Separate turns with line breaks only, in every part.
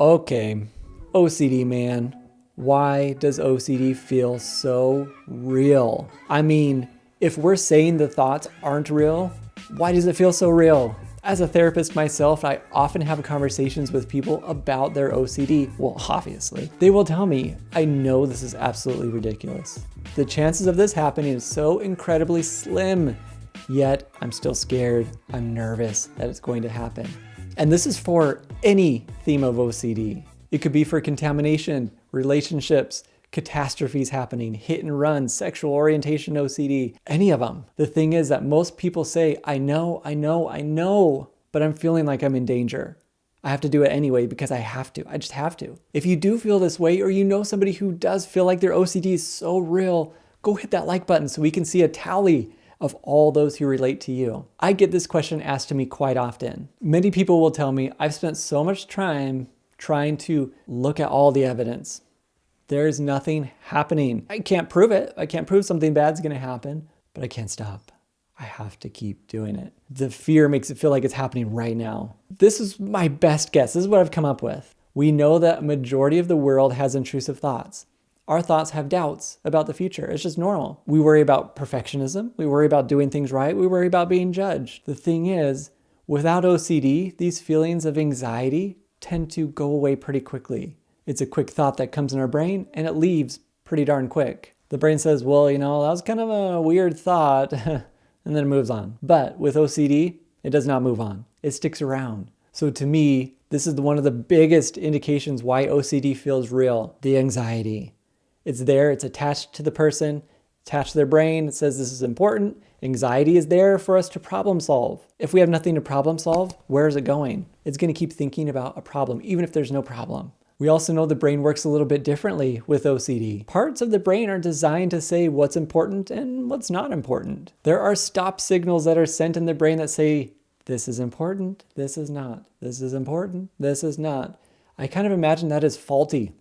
Okay, OCD man. Why does OCD feel so real? I mean, if we're saying the thoughts aren't real, why does it feel so real? As a therapist myself, I often have conversations with people about their OCD. Well, obviously. They will tell me, I know this is absolutely ridiculous. The chances of this happening is so incredibly slim, yet I'm still scared. I'm nervous that it's going to happen. And this is for any theme of OCD. It could be for contamination, relationships, catastrophes happening, hit and run, sexual orientation OCD, any of them. The thing is that most people say, I know, but I'm feeling like I'm in danger. I have to do it anyway because I have to. I just have to. If you do feel this way, or you know somebody who does feel like their OCD is so real, go hit that like button so we can see a tally of all those who relate to you. I get this question asked to me quite often. Many people will tell me, I've spent so much time trying to look at all the evidence. There's nothing happening. I can't prove it. I can't prove something bad's gonna happen, but I can't stop. I have to keep doing it. The fear makes it feel like it's happening right now. This is my best guess. This is what I've come up with. We know that a majority of the world has intrusive thoughts. Our thoughts have doubts about the future. It's just normal. We worry about perfectionism. We worry about doing things right. We worry about being judged. The thing is, without OCD, these feelings of anxiety tend to go away pretty quickly. It's a quick thought that comes in our brain and it leaves pretty darn quick. The brain says, well, that was kind of a weird thought, and then it moves on. But with OCD, it does not move on. It sticks around. So to me, this is one of the biggest indications why OCD feels real, the anxiety. It's there, it's attached to the person, attached to their brain. It says this is important. Anxiety is there for us to problem solve. If we have nothing to problem solve, where is it going? It's going to keep thinking about a problem, even if there's no problem. We also know the brain works a little bit differently with OCD. Parts of the brain are designed to say what's important and what's not important. There are stop signals that are sent in the brain that say, this is important, this is not. This is important, this is not. I kind of imagine that as faulty.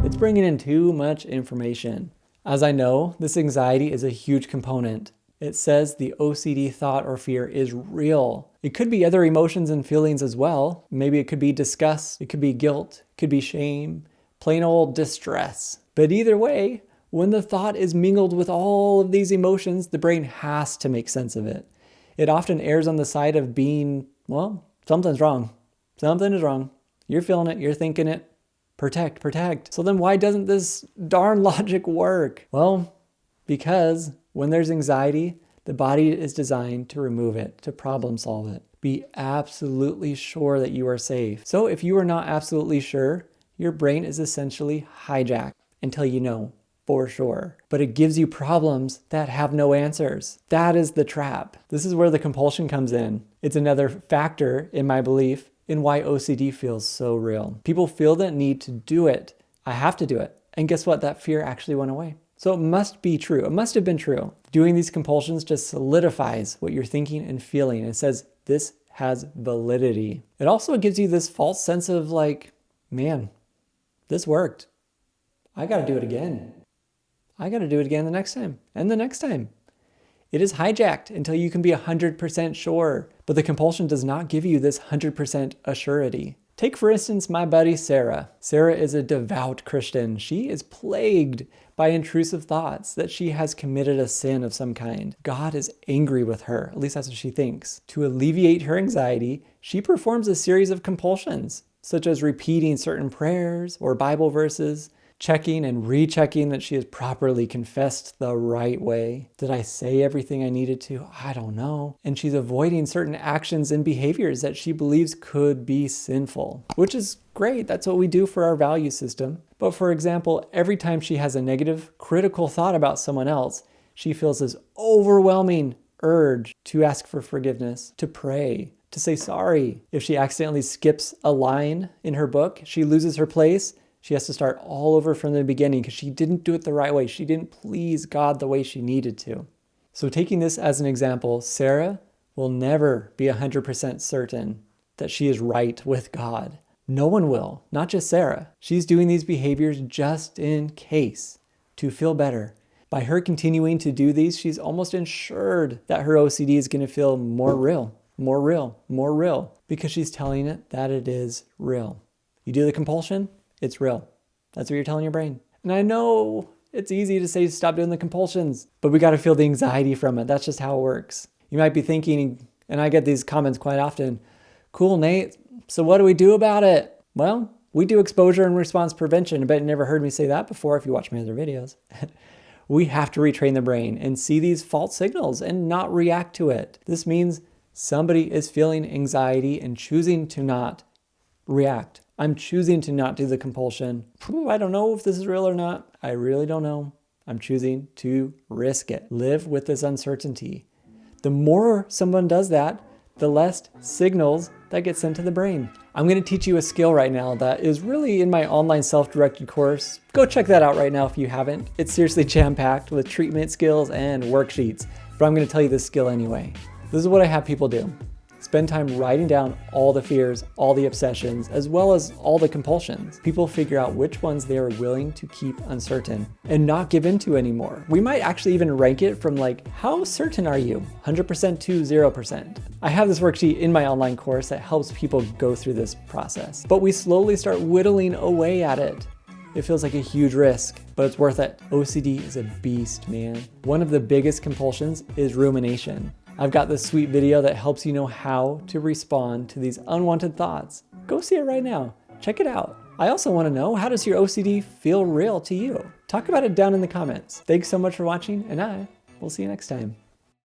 It's bringing in too much information. As I know, this anxiety is a huge component. It says the OCD thought or fear is real. It could be other emotions and feelings as well. Maybe it could be disgust, it could be guilt, it could be shame, plain old distress. But either way, when the thought is mingled with all of these emotions, the brain has to make sense of it. It often errs on the side of being, well, something's wrong. Something is wrong. You're feeling it, you're thinking it. Protect. So then why doesn't this darn logic work? Well, because when there's anxiety, the body is designed to remove it, to problem solve it. Be absolutely sure that you are safe. So if you are not absolutely sure, your brain is essentially hijacked until you know for sure. But it gives you problems that have no answers. That is the trap. This is where the compulsion comes in. It's another factor, in my belief, in why OCD feels so real. People feel the need to do it. I have to do it. And guess what? That fear actually went away. So it must be true. It must have been true. Doing these compulsions just solidifies what you're thinking and feeling. It says this has validity. It also gives you this false sense of like, man, this worked. I got to do it again. I got to do it again the next time and the next time. It is hijacked until you can be 100% sure, but the compulsion does not give you this 100% assurity. Take, for instance, my buddy Sarah. Sarah is a devout Christian. She is plagued by intrusive thoughts that she has committed a sin of some kind. God is angry with her, at least that's what she thinks. To alleviate her anxiety, she performs a series of compulsions, such as repeating certain prayers or Bible verses, checking and rechecking that she has properly confessed the right way. Did I say everything I needed to? I don't know. And she's avoiding certain actions and behaviors that she believes could be sinful, which is great. That's what we do for our value system. But for example, every time she has a negative, critical thought about someone else, she feels this overwhelming urge to ask for forgiveness, to pray, to say sorry. If she accidentally skips a line in her book, she loses her place. She has to start all over from the beginning because she didn't do it the right way. She didn't please God the way she needed to. So taking this as an example, Sarah will never be 100% certain that she is right with God. No one will, not just Sarah. She's doing these behaviors just in case, to feel better. By her continuing to do these, she's almost ensured that her OCD is going to feel more real, because she's telling it that it is real. You do the compulsion, it's real. That's what you're telling your brain. And I know it's easy to say stop doing the compulsions, but we got to feel the anxiety from it. That's just how it works. You might be thinking, and I get these comments quite often, cool, Nate, so what do we do about it? Well, we do exposure and response prevention. I bet you never heard me say that before if you watch my other videos. We have to retrain the brain and see these false signals and not react to it. This means somebody is feeling anxiety and choosing to not react. I'm choosing to not do the compulsion. I don't know if this is real or not. I really don't know. I'm choosing to risk it. Live with this uncertainty. The more someone does that, the less signals that get sent to the brain. I'm going to teach you a skill right now that is really in my online self-directed course. Go check that out right now if you haven't. It's seriously jam-packed with treatment skills and worksheets, but I'm going to tell you this skill anyway. This is what I have people do. Spend time writing down all the fears, all the obsessions, as well as all the compulsions. People figure out which ones they are willing to keep uncertain and not give into anymore. We might actually even rank it from like, how certain are you? 100% to 0%. I have this worksheet in my online course that helps people go through this process. But we slowly start whittling away at it. It feels like a huge risk, but it's worth it. OCD is a beast, man. One of the biggest compulsions is rumination. I've got this sweet video that helps you know how to respond to these unwanted thoughts. Go see it right now. Check it out. I also want to know, how does your OCD feel real to you? Talk about it down in the comments. Thanks so much for watching, and I will see you next time.